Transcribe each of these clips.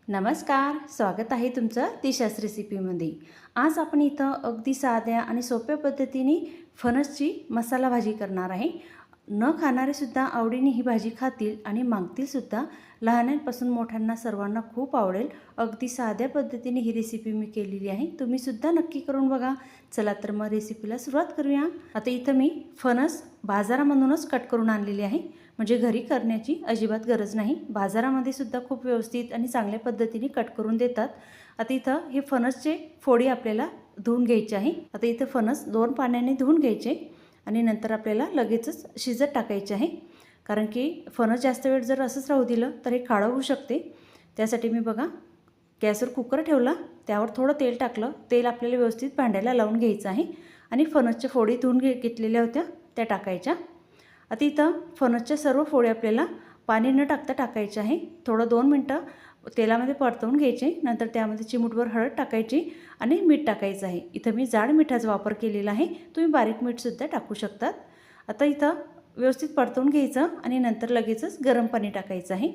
नमस्कार, स्वागत आहे तुमचं दिशाच रेसिपीमध्ये। आज आपण इथं अगदी साध्या आणि सोप्या पद्धतीने फणसची मसाला भाजी करणार आहे। न खाणारे सुद्धा आवडीने ही भाजी खातील आणि मागतील सुद्धा। लहानांपासून मोठ्यांना सर्वांना खूप आवडेल। अगदी साध्या पद्धतीने ही रेसिपी मी केलेली आहे, तुम्ही सुद्धा नक्की करून बघा। चला तर मग रेसिपीला सुरुवात करूया। आता इथं मी फणस बाजारामधूनच कट करून आणलेली आहे, म्हणजे घरी करण्याची अजिबात गरज नाही। बाजारामध्ये सुद्धा खूप व्यवस्थित आणि चांगल्या पद्धतीने कट करून देतात। आता इथं हे फणसचे फोडी आपल्याला धुवून घ्यायचे आहे। आता इथं फणस 2 पाण्याने धुवून घ्यायचे आणि नंतर आपल्याला लगेचच शिजत टाकायचे आहे, कारण की फणस जास्त वेळ जर असंच राहू दिलं तर हे काळं होऊ शकते। त्यासाठी मी बघा गॅसवर कुकर ठेवला, त्यावर थोडं तेल टाकलं। तेल आपल्याला व्यवस्थित भांड्याला लावून घ्यायचं आहे आणि फणसच्या फोडी धुवून घेतलेल्या होत्या त्या टाकायच्या। आता इथं फणसच्या सर्व फोडी आपल्याला पाणी न टाकता टाकायचे आहे। थोडं 2 मिनटं तेलामध्ये परतवून घ्यायचे, नंतर त्यामध्ये चिमूटभर हळद टाकायची आणि मीठ टाकायचं आहे। इथं मी जाड मिठाचा वापर केलेला आहे, तुम्ही बारीक मीठसुद्धा टाकू शकतात। आता इथं व्यवस्थित परतवून घ्यायचं आणि नंतर लगेचच गरम पाणी टाकायचं आहे।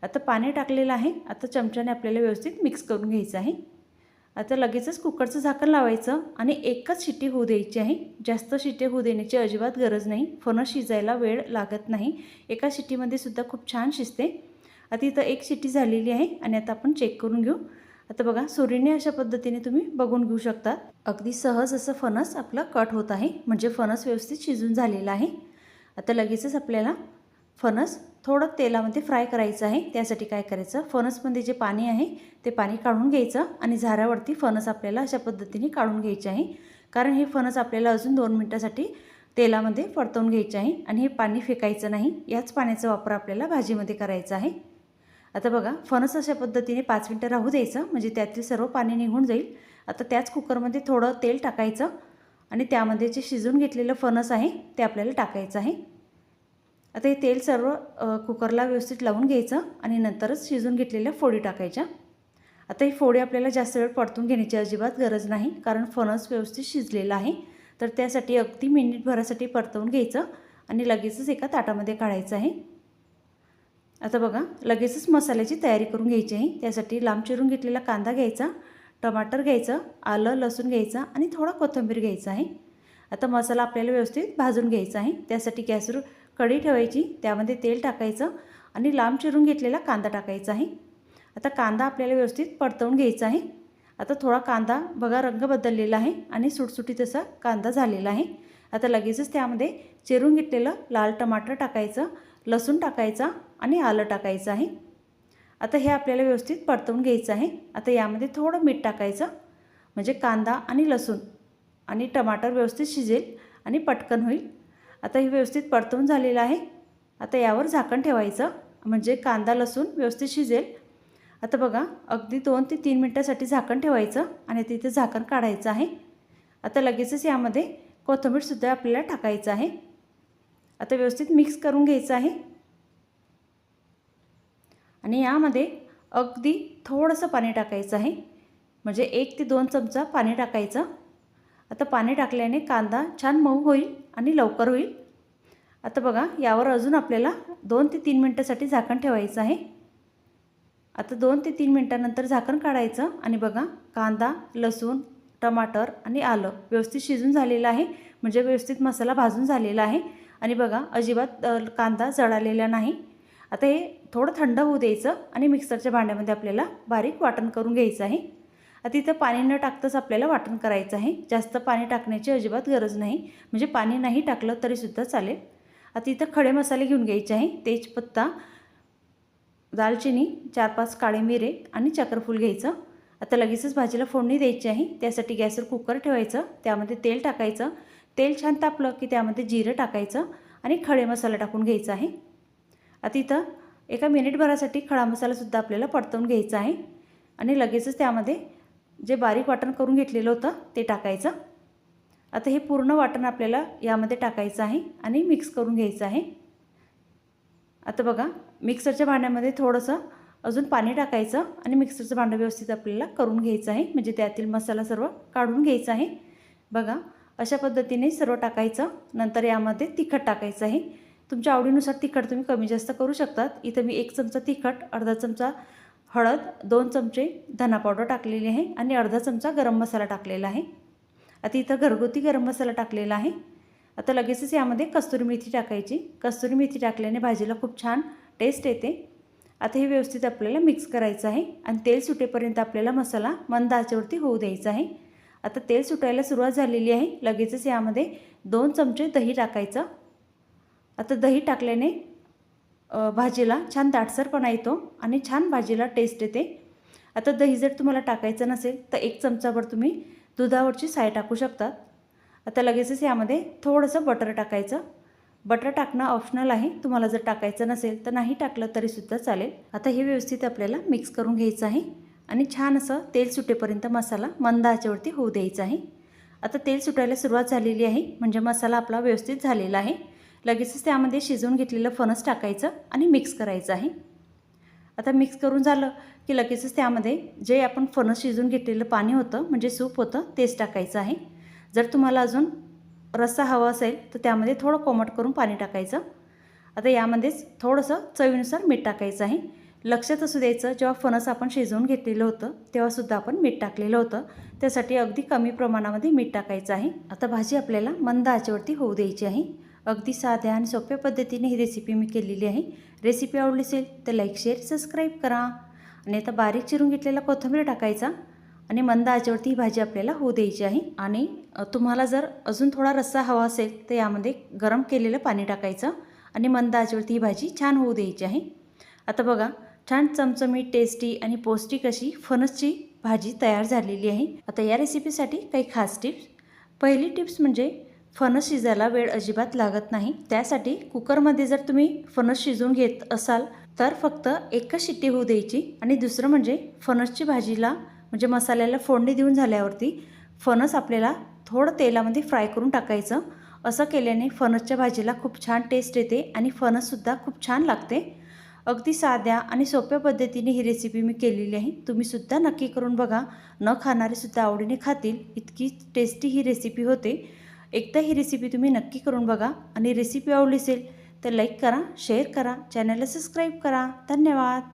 आता पाणी टाकलेलं आहे, आता चमच्याने आपल्याला व्यवस्थित मिक्स करून घ्यायचं आहे। आता लगेचच कुकरचं झाकण लावायचं आणि एकच शिट्टी होऊ द्यायची आहे। जास्त शिट्टी होऊ देण्याची अजिबात गरज नाही, फणस शिजायला वेळ लागत नाही। एका शिट्टीमध्ये सुद्धा खूप छान शिजते। आता इथं एक शिट्टी झालेली आहे आणि आता आपण चेक करून घेऊ। आता बघा सुरीने अशा पद्धतीने तुम्ही बघून घेऊ शकता। अगदी सहज असं फणस आपलं कट होत आहे, म्हणजे फणस व्यवस्थित शिजून झालेला आहे। आता लगेचच आपल्याला फणस थोडं तेलामध्ये फ्राय करायचं आहे। त्यासाठी काय करायचं, फणसमध्ये जे पाणी आहे ते पाणी काढून घ्यायचं आणि झाऱ्यावरती फणस आपल्याला अशा पद्धतीने काढून घ्यायचे आहे, कारण हे फणस आपल्याला अजून 2 मिनिटासाठी तेलामध्ये परतवून घ्यायचे आहे आणि हे पाणी फेकायचं नाही। याच पाण्याचा वापर आपल्याला भाजीमध्ये करायचा आहे। आता बघा फणस अशा पद्धतीने 5 मिनिटं राहू द्यायचं, म्हणजे त्यातील सर्व पाणी निघून जाईल। आता त्याच कुकरमध्ये थोडं तेल टाकायचं आणि त्यामध्ये जे शिजून घेतलेलं फणस आहे ते आपल्याला टाकायचं आहे। आता हे तेल सर्व कुकरला व्यवस्थित लावून घ्यायचं आणि नंतरच शिजून घेतलेल्या फोडी टाकायच्या। आता ही फोडी आपल्याला जास्त वेळ परतून घेण्याची अजिबात गरज नाही, कारण फणस व्यवस्थित शिजलेला आहे। तर त्यासाठी अगदी मिनिटभरासाठी परतवून घ्यायचं आणि लगेचच एका ताटामध्ये काढायचं आहे। आता बघा लगेचच मसाल्याची तयारी करून घ्यायची आहे। त्यासाठी लांब चिरून घेतलेला कांदा घ्यायचा, टमाटर घ्यायचं, आलं लसूण घ्यायचं आणि थोडा कोथिंबीर घ्यायचा आहे। आता मसाला आपल्याला व्यवस्थित भाजून घ्यायचा आहे। त्यासाठी गॅसवर कढई ठेवायची, त्यामध्ये तेल टाकायचं आणि लांब चिरून घेतलेला कांदा टाकायचा आहे। आता कांदा आपल्याला व्यवस्थित परतवून घ्यायचा आहे। आता थोडा कांदा बघा रंग बदललेला आहे आणि सुटसुटीत असा कांदा झालेला आहे। आता लगेचच त्यामध्ये चिरून घेतलेलं लाल टमाटर टाकायचं, लसूण टाकायचा आणि आलं टाकायचं आहे। आता हे आपल्याला व्यवस्थित परतवून घ्यायचं आहे। आता यामध्ये थोडं मीठ टाकायचं, म्हणजे कांदा आणि लसूण आणि टमाटर व्यवस्थित शिजेल आणि पटकन होईल। आता हे व्यवस्थित परतवून झालेलं आहे। आता यावर झाकण ठेवायचं, म्हणजे कांदा लसूण व्यवस्थित शिजेल। आता बघा अगदी 2 ते 3 मिनिटासाठी झाकण ठेवायचं आणि तिथे झाकण काढायचं आहे। आता लगेचच यामध्ये कोथिंबीरसुद्धा आपल्याला टाकायचं आहे। आता व्यवस्थित मिक्स करून घ्यायचं आहे आणि यामध्ये अगदी थोडंसं पाणी टाकायचं आहे, म्हणजे 1 ते 2 चमचा पाणी टाकायचं। आता पाणी टाकल्याने कांदा छान मऊ होईल आणि लवकर होईल। आता बघा यावर अजून आपल्याला 2 ते 3 मिनिटासाठी झाकण ठेवायचं आहे। आता 2 ते 3 मिनिटानंतर झाकण काढायचं आणि बघा कांदा लसूण टमाटर आणि आलं व्यवस्थित शिजून झालेलं आहे, म्हणजे व्यवस्थित मसाला भाजून झालेला आहे आणि बघा अजिबात कांदा जळालेला नाही। आता हे थोडं थंड होऊ द्यायचं आणि मिक्सरच्या भांड्यामध्ये आपल्याला बारीक वाटण करून घ्यायचं आहे। आता इथं पाणी न टाकताच आपल्याला वाटण करायचं आहे, जास्त पाणी टाकण्याची अजिबात गरज नाही, म्हणजे पाणी नाही टाकलं तरीसुद्धा चालेल। आता इथं खडे मसाले घेऊन घ्यायचे आहे, तेजपत्ता, दालचिनी, 4-5 काळे मिरे आणि चक्रफूल घ्यायचं। आता लगेचच भाजीला फोडणी द्यायची आहे। त्यासाठी गॅसवर कुकर ठेवायचं, त्यामध्ये तेल टाकायचं। तेल छान तापलं की त्यामध्ये जिरं टाकायचं आणि खडे मसाला टाकून घ्यायचा आहे। आता इथं एका मिनिटभरासाठी खडा मसालासुद्धा आपल्याला परतवून घ्यायचा आहे आणि लगेचच त्यामध्ये जे बारीक वाटण करून घेतलेलं होतं ते टाकायचं। आता हे पूर्ण वाटण आपल्याला यामध्ये टाकायचं आहे आणि मिक्स करून घ्यायचं आहे। आता बघा मिक्सरच्या भांड्यामध्ये थोडंसं अजून पाणी टाकायचं आणि मिक्सरचं भांडं व्यवस्थित आपल्याला करून घ्यायचं आहे, म्हणजे त्यातील मसाला सर्व काढून घ्यायचा आहे। बघा अशा पद्धतीने सर्व टाकायचं। नंतर यामध्ये तिखट टाकायचं आहे, तुमच्या आवडीनुसार तिखट तुम्ही कमी जास्त करू शकतात। इथं मी 1 चमचा तिखट, अर्धा चमचा हळद 2 चमचे धना पावडर टाकलेली आहे आणि अर्धा चमचा गरम मसाला टाकलेला आहे. आता इथं घरगुती गरम मसाला टाकलेला आहे. आता लगेचच यामध्ये कस्तुरी मेथी टाकायची. कस्तुरी मेथी टाकल्याने भाजीला खूप छान टेस्ट येते. आता हे व्यवस्थित आपल्याला मिक्स करायचं आहे आणि तेल सुटेपर्यंत आपल्याला मसाला मंद आचेवरती होऊ द्यायचा आहे. आता तेल सुटायला सुरुवात झालेली आहे. लगेचच यामध्ये 2 चमचे दही टाकायचं. आता दही टाकल्याने भाजीला छान दाटसरपणा येतो आणि छान भाजीला टेस्ट येते. आता दही जर तुम्हाला टाकायचं नसेल तर 1 चमचाभर तुम्ही दुधावरची साय टाकू शकतात. आता लगेचच यामध्ये थोडंसं बटर टाकायचं. बटर टाकणं ऑप्शनल आहे. तुम्हाला जर टाकायचं नसेल तर नाही टाकलं तरीसुद्धा चालेल. आता हे व्यवस्थित आपल्याला मिक्स करून घ्यायचं आहे आणि छान असं तेल सुटेपर्यंत मसाला मंद आचेवरती होऊ द्यायचा आहे. आता तेल सुटायला सुरुवात झालेली आहे म्हणजे मसाला आपला व्यवस्थित झालेला आहे. लगेचच त्यामध्ये शिजवून घेतलेलं फणस टाकायचं आणि मिक्स करायचं आहे. आता मिक्स करून झालं की लगेचच त्यामध्ये जे आपण फणस शिजवून घेतलेलं पाणी होतं म्हणजे सूप होतं तेच टाकायचं आहे. जर तुम्हाला अजून रस्सा हवा असेल तर त्यामध्ये थोडं कोमट करून पाणी टाकायचं. आता यामध्येच थोडंसं चवीनुसार मीठ टाकायचं आहे. लक्षात असू द्यायचं जेव्हा फणस आपण शिजवून घेतलेलं होतं तेव्हासुद्धा आपण मीठ टाकलेलं होतं. त्यासाठी अगदी कमी प्रमाणामध्ये मीठ टाकायचं आहे. आता भाजी आपल्याला मंद आचेवरती होऊ द्यायची आहे. अगदी साध्या आणि सोप्या पद्धतीने ही रेसिपी मी केलेली आहे. रेसिपी आवडली असेल तर लाईक शेअर सबस्क्राईब करा. आणि आता बारीक चिरून घेतलेला कोथिंबीर टाकायचा आणि मंद आचेवरती ही भाजी आपल्याला होऊ द्यायची आहे. आणि तुम्हाला जर अजून थोडा रस्सा हवा असेल तर यामध्ये गरम केलेलं पाणी टाकायचं आणि मंद आचेवरती ही भाजी छान होऊ द्यायची आहे. आता बघा छान चमचमीत टेस्टी आणि पौष्टिक अशी फणसची भाजी तयार झालेली आहे. आता या रेसिपीसाठी काही खास टिप्स. पहिली टिप्स म्हणजे फणस शिजायला वेळ अजिबात लागत नाही. त्यासाठी कुकरमध्ये जर तुम्ही फणस शिजवून घेत असाल तर फक्त एकच शिट्टी होऊ द्यायची. आणि दुसरं म्हणजे फणसची भाजीला म्हणजे मसाल्याला फोडणी देऊन झाल्यावरती फणस आपल्याला थोडं तेलामध्ये फ्राय करून टाकायचं. असं केल्याने फणसच्या भाजीला खूप छान टेस्ट येते आणि फणससुद्धा खूप छान लागते. अगदी साध्या आणि सोप्या पद्धतीने ही रेसिपी मी केलेली आहे. तुम्हीसुद्धा नक्की करून बघा. न खाणारेसुद्धा आवडीने खातील इतकी टेस्टी ही रेसिपी होते. एकदा ही रेसिपी तुम्ही नक्की करून बघा आणि रेसिपी आवडली असेल तर लाईक करा, शेअर करा, चॅनलला सबस्क्राईब करा. धन्यवाद.